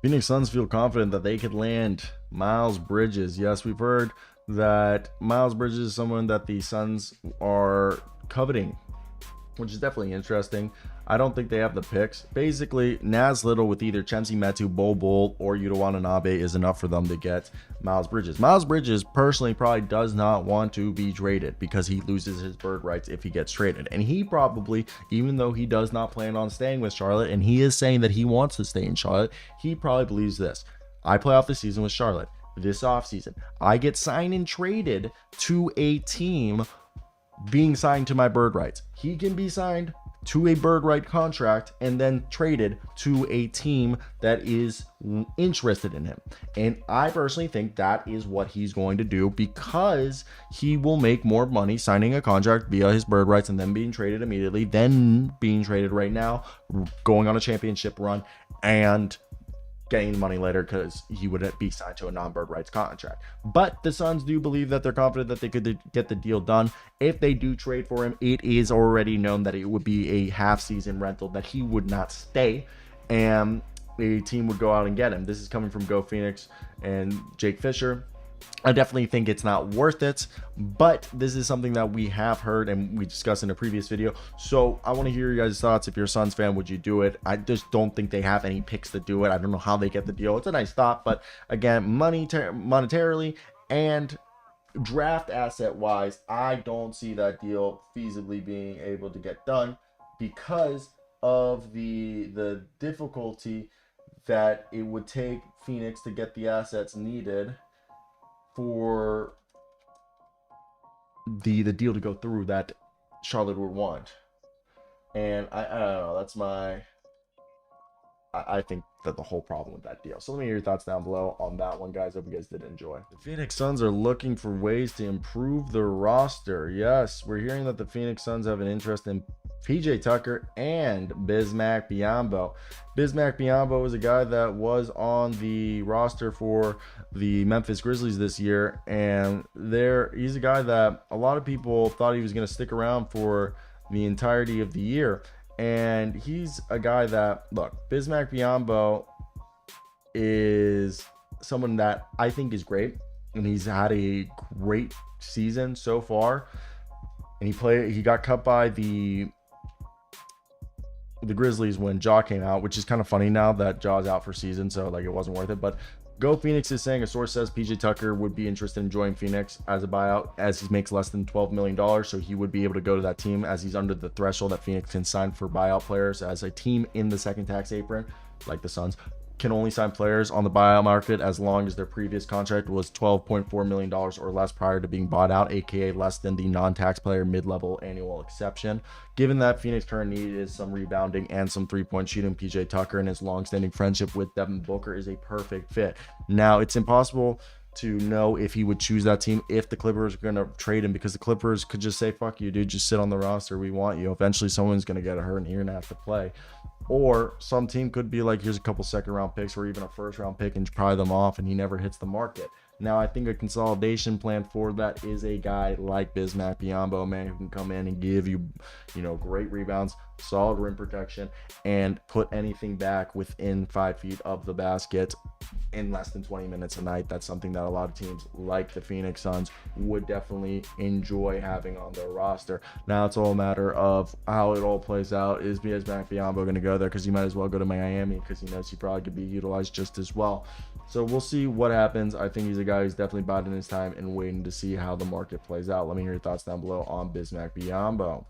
Phoenix Suns feel confident that they could land Miles Bridges. Yes, we've heard that Miles Bridges is someone that the Suns are coveting, which is definitely interesting. I don't think they have the picks. Basically, Naz Little with either Chemsy Metu, Bol, or Yuta Watanabe is enough for them to get Miles Bridges. Miles Bridges personally probably does not want to be traded because he loses his bird rights if he gets traded. And he probably, even though he does not plan on staying with Charlotte, and he is saying that he wants to stay in Charlotte, he probably believes this. I play off the season with Charlotte this offseason. I get signed and traded to a team being signed to my bird rights. He can be signed to a bird right contract and then traded to a team that is interested in him. And I personally think that is what he's going to do because he will make more money signing a contract via his bird rights and then being traded immediately than being traded right now, going on a championship run and getting money later because he would be signed to a non-bird rights contract. But the Suns do believe that they're confident that they could get the deal done. If they do trade for him, it is already known that it would be a half-season rental, that he would not stay, and a team would go out and get him. This is coming from Go Phoenix and Jake Fisher. I definitely think it's not worth it, but this is something that we have heard and we discussed in a previous video. So I want to hear your guys' thoughts. If you're a Suns fan, would you do it? I just don't think they have any picks to do it. I don't know how they get the deal. It's a nice thought, but again, monetarily and draft asset wise, I don't see that deal feasibly being able to get done because of the difficulty that it would take Phoenix to get the assets needed for the deal to go through that Charlotte would want. And I don't know, that's my I think that the whole problem with that deal. So let me hear your thoughts down below on that one, guys. Hope you guys did enjoy. The Phoenix Suns are looking for ways to improve the roster. Yes, we're hearing that the Phoenix Suns have an interest in PJ Tucker and Bismack Biyombo. Bismack Biyombo is a guy that was on the roster for the Memphis Grizzlies this year, and he's a guy that a lot of people thought he was going to stick around for the entirety of the year. And he's a guy that, look, Bismack Biyombo is someone that I think is great, and he's had a great season so far. And he got cut by the Grizzlies when Ja came out, which is kind of funny now that Ja's out for season, so like it wasn't worth it. But Go Phoenix is saying a source says PJ Tucker would be interested in joining Phoenix as a buyout, as he makes less than $12 million. So he would be able to go to that team as he's under the threshold that Phoenix can sign for buyout players, as a team in the second tax apron, like the Suns, can only sign players on the buyout market as long as their previous contract was $12.4 million or less prior to being bought out, aka less than the non-tax player mid-level annual exception. Given that Phoenix current need is some rebounding and some three-point shooting, PJ Tucker and his long-standing friendship with Devin Booker is a perfect fit. Now, it's impossible to know if he would choose that team if the Clippers are going to trade him, because the Clippers could just say, fuck you, dude, just sit on the roster, we want you. Eventually someone's going to get hurt and you're going to have to play. Or some team could be like, here's a couple second round picks or even a first round pick and pry them off, and he never hits the market. Now, I think a consolidation plan for that is a guy like Bismack Biyombo, man, who can come in and give you, great rebounds, solid rim protection, and put anything back within 5 feet of the basket in less than 20 minutes a night. That's something that a lot of teams like the Phoenix Suns would definitely enjoy having on their roster. Now, it's all a matter of how it all plays out. Is Bismack Biyombo going to go there? Because he might as well go to Miami, because he knows he probably could be utilized just as well. So we'll see what happens. I think he's a guy who's definitely biding his time and waiting to see how the market plays out. Let me hear your thoughts down below on Bismack Biyombo.